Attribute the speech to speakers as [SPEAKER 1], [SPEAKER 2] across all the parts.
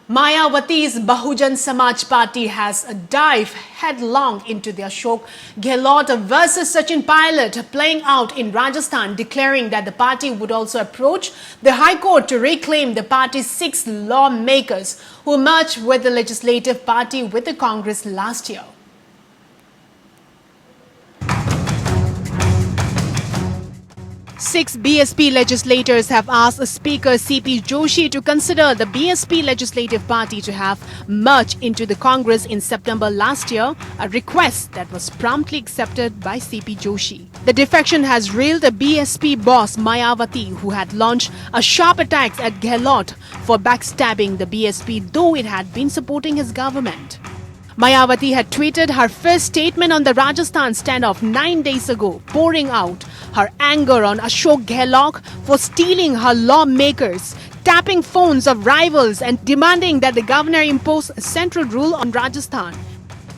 [SPEAKER 1] Mayawati's Bahujan Samaj Party has dived headlong into the Ashok Gehlot versus Sachin Pilot playing out in Rajasthan, declaring that the party would also approach the High Court to reclaim the party's 6 lawmakers who merged with the Legislative Party with the Congress last year. Six BSP legislators have asked Speaker C.P. Joshi to consider the BSP Legislative Party to have merged into the Congress in September last year, a request that was promptly accepted by C.P. Joshi. The defection has reeled a BSP boss Mayawati, who had launched a sharp attack at Gehlot for backstabbing the BSP, though it had been supporting his government. Mayawati had tweeted her first statement on the Rajasthan standoff 9 days ago, pouring out her anger on Ashok Gehlot for stealing her lawmakers, tapping phones of rivals and demanding that the governor impose a central rule on Rajasthan.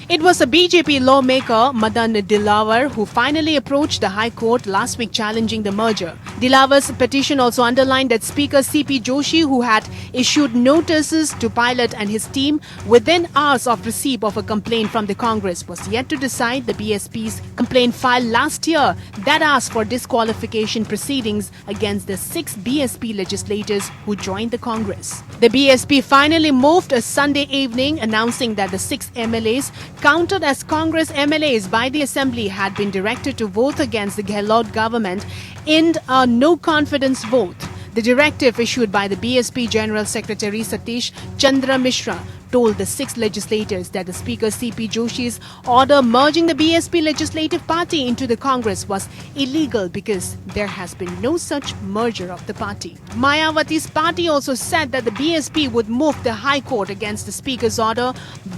[SPEAKER 1] It was a BJP lawmaker, Madan Dilawar, who finally approached the High Court last week challenging the merger. Dilawar's petition also underlined that Speaker C.P. Joshi, who had issued notices to Pilot and his team within hours of receipt of a complaint from the Congress, was yet to decide the BSP's complaint filed last year that asked for disqualification proceedings against the 6 BSP legislators who joined the Congress. The BSP finally moved a Sunday evening, announcing that the 6 MLAs counted as Congress MLAs by the Assembly had been directed to vote against the Gehlot government in a no-confidence vote. The directive issued by the BSP General Secretary Satish Chandra Mishra told the 6 legislators that the Speaker C.P. Joshi's order merging the BSP Legislative Party into the Congress was illegal because there has been no such merger of the party. Mayawati's party also said that the BSP would move the High Court against the Speaker's order,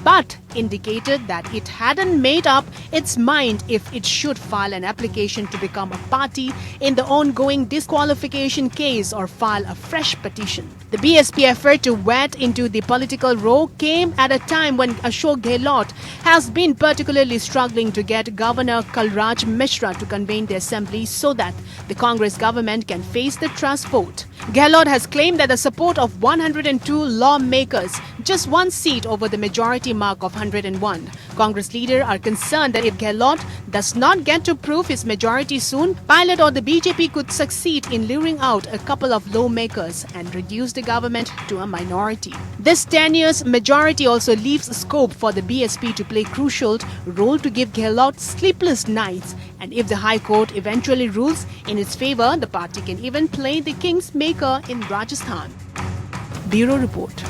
[SPEAKER 1] but indicated that it hadn't made up its mind if it should file an application to become a party in the ongoing disqualification case or file a fresh petition. The BSP effort to wade into the political row came at a time when Ashok Gehlot has been particularly struggling to get Governor Kalraj Mishra to convene the assembly so that the Congress government can face the trust vote. Gehlot has claimed that the support of 102 lawmakers, just one seat over the majority mark of 101. Congress leaders are concerned that if Gehlot does not get to prove his majority soon, Pilot or the BJP could succeed in luring out a couple of lawmakers and reduce the government to a minority. This 10 years majority also leaves scope for the BSP to play crucial role to give Gehlot sleepless nights, and if the High Court eventually rules in its favor, the party can even play the king's maker in Rajasthan. Bureau Report.